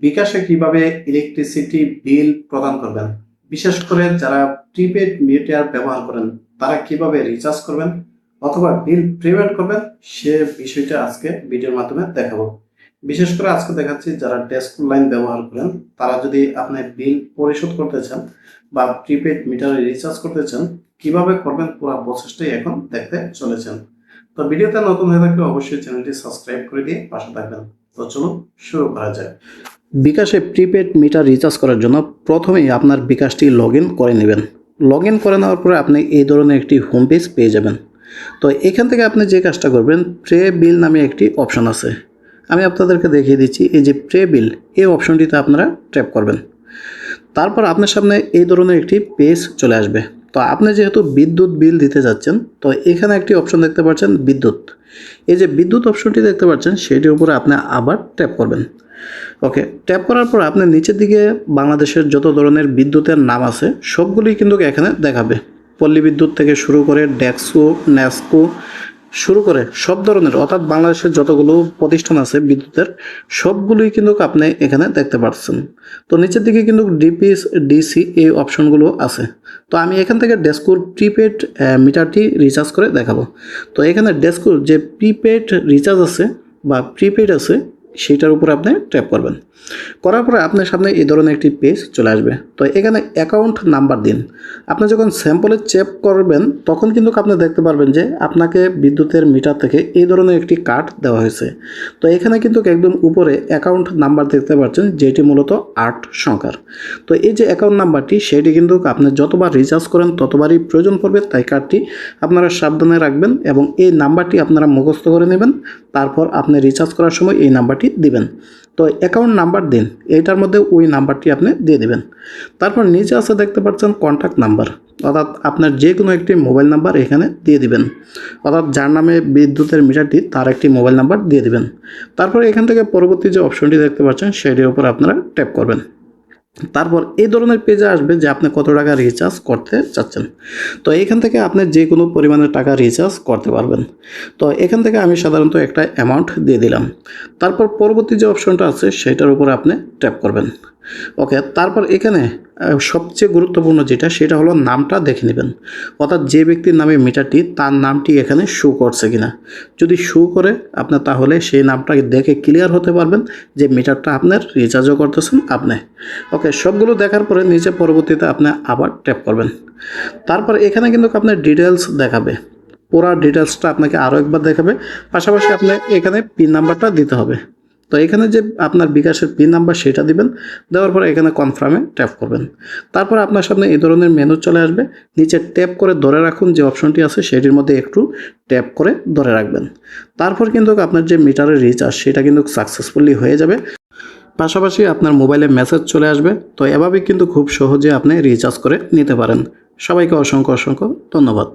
বিকাশে কিভাবে electricity bill প্রদান করবেন, বিশেষ করে যারা প্রিপেড মিটার ব্যবহার করেন তারা কিভাবে রিচার্জ করবেন অথবা বিল পেমেন্ট করবেন, সে বিষয়টা আজকে ভিডিওর মাধ্যমে দেখাবো। বিশেষ করে আজকে দেখাচ্ছি যারা ডেস্ক লাইন ব্যবহার করেন তারা যদি আপনি বিল পরিশোধ করতে চান বা প্রিপেড মিটারে রিচার্জ করতে চান কিভাবে করবেন পুরো প্রসেসটাই এখন দেখতে চলেছেন। তো ভিডিওতে নতুন হয়ে থাকলে অবশ্যই চ্যানেলটি সাবস্ক্রাইব করে দিয়ে পাশে থাকবেন। তো চলুন শুরু করা যায়। বিকাশে প্রিপেড মিটার রিচার্জ করার জন্য প্রথমেই আপনার বিকাশটি লগ ইন করে নেবেন। লগ ইন করে নেওয়ার পরে আপনি এই ধরনের একটি হোম পেজ পেয়ে যাবেন। তো এখান থেকে আপনি যে কাজটা করবেন, প্রে বিল নামে একটি অপশন আছে, আমি আপনাদেরকে দেখিয়ে দিচ্ছি। এই যে প্রে বিল, এই অপশনটিতে আপনারা ট্যাপ করবেন। তারপর আপনার সামনে এই ধরনের একটি পেজ চলে আসবে। তো আপনি যেহেতু বিদ্যুৎ বিল দিতে যাচ্ছেন, তো এখানে একটি অপশন দেখতে পাচ্ছেন বিদ্যুৎ। এই যে বিদ্যুৎ অপশনটি দেখতে পাচ্ছেন সেটির উপরে আপনি আবার ট্যাপ করবেন। ওকে, ট্যাপ করার পর আপনি নিচের দিকে বাংলাদেশের যত ধরনের বিদ্যুতের নাম আছে সবগুলোই কিন্তু এখানে দেখাবে। পল্লী বিদ্যুৎ থেকে শুরু করে ডেক্সো, ন্যাসকো শুরু করে সব ধরনের, অর্থাৎ বাংলাদেশের যতগুলো প্রতিষ্ঠান আছে বিদ্যুতের সবগুলোই কিন্তু আপনি এখানে দেখতে পাচ্ছেন। তো নিচের দিকে কিন্তু ডিপিএস, ডিসি এই অপশনগুলো আছে। তো আমি এখান থেকে ডেস্কোর প্রিপেড মিটারটি রিচার্জ করে দেখাবো। তো এখানে ডেস্কোর যে প্রিপেড রিচার্জ আছে বা প্রিপেড আছে সেটার উপর আপনি ট্যাপ করবেন। করার পরে আপনার সামনে এই ধরনের একটি পেজ চলে আসবে। তো এখানে অ্যাকাউন্ট নাম্বার দিন। আপনি যখন স্যাম্পলে চেক করবেন তখন কিন্তু আপনি দেখতে পারবেন যে আপনাকে বিদ্যুতের মিটার থেকে এই ধরনের একটি কার্ড দেওয়া হয়েছে। তো এখানে কিন্তু একদম উপরে অ্যাকাউন্ট নাম্বার দেখতে পাচ্ছেন, যেটি মূলত 8 সংখ্যার। তো এই যে অ্যাকাউন্ট নাম্বারটি সেটি কিন্তু আপনি যতবার রিচার্জ করেন ততবারই প্রয়োজন পড়বে, তাই কার্ডটি আপনারা সাবধানে রাখবেন এবং এই নাম্বারটি আপনারা মুখস্থ করে নেবেন। তারপর আপনি রিচার্জ করার সময় এই নাম্বারটি দিবেন। তো অ্যাকাউন্ট নাম্বার দিন, এইটার মধ্যে ওই নাম্বারটি আপনি দিয়ে দেবেন। তারপর নিচে আছে দেখতে পাচ্ছেন কন্ট্যাক্ট নাম্বার, অর্থাৎ আপনার যে কোনো একটি মোবাইল নাম্বার এখানে দিয়ে দিবেন, অর্থাৎ যার নামে বিদ্যুতের মিটারটি তার একটি মোবাইল নাম্বার দিয়ে দিবেন। তারপর এখান থেকে পরবর্তী যে অপশনটি দেখতে পাচ্ছেন সেটির উপর আপনারা ট্যাপ করবেন। তারপর এই ধরনের পেজে আসবে যে আপনি কত টাকা রিচার্জ করতে চাচ্ছেন। তো এখান থেকে আপনি যে কোনো পরিমাণের টাকা রিচার্জ করতে পারবেন। তো এখান থেকে আমি সাধারণত একটা অ্যামাউন্ট দিয়ে দিলাম। তারপর পরবর্তী যে অপশনটা আছে সেটার উপর আপনি ট্যাপ করবেন। ওকে, তারপর এখানে সবচেয়ে গুরুত্বপূর্ণ যেটা সেটা হলো নামটা দেখে নেবেন, অর্থাৎ যে ব্যক্তির নামে মিটারটি তার নামটি এখানে শো করছে কিনা। যদি শো করে আপনার, তাহলে সেই নামটাকে দেখে ক্লিয়ার হতে পারবেন যে মিটারটা আপনার রিচার্জও করতেছেন আপনি। ওকে, সবগুলো দেখার পরে নিচে পরবর্তীতে আপনি আবার ট্যাপ করবেন। তারপর এখানে কিন্তু আপনার ডিটেলস দেখাবে, পুরো ডিটেলসটা আপনাকে আরও একবার দেখাবে। পাশাপাশি আপনি এখানে পিন নাম্বারটা দিতে হবে। তো এখানে যে আপনার বিকাশের পিন নাম্বার সেটা দিবেন, দেওয়ার পরে এখানে কনফার্মে ট্যাপ করবেন। তারপর আপনার সামনে এই ধরনের মেনু চলে আসবে। নিচে ট্যাপ করে ধরে রাখুন যে অপশনটি আছে সেটির মধ্যে একটু ট্যাপ করে ধরে রাখবেন। তারপর কিন্তু আপনার যে মিটারের রিচার্জ সেটা কিন্তু সাকসেসফুলি হয়ে যাবে। পাশাপাশি আপনার মোবাইলে মেসেজ চলে আসবে। তো এভাবে কিন্তু খুব সহজে আপনি রিচার্জ করে নিতে পারেন। সবাইকে অসংখ্য অসংখ্য ধন্যবাদ।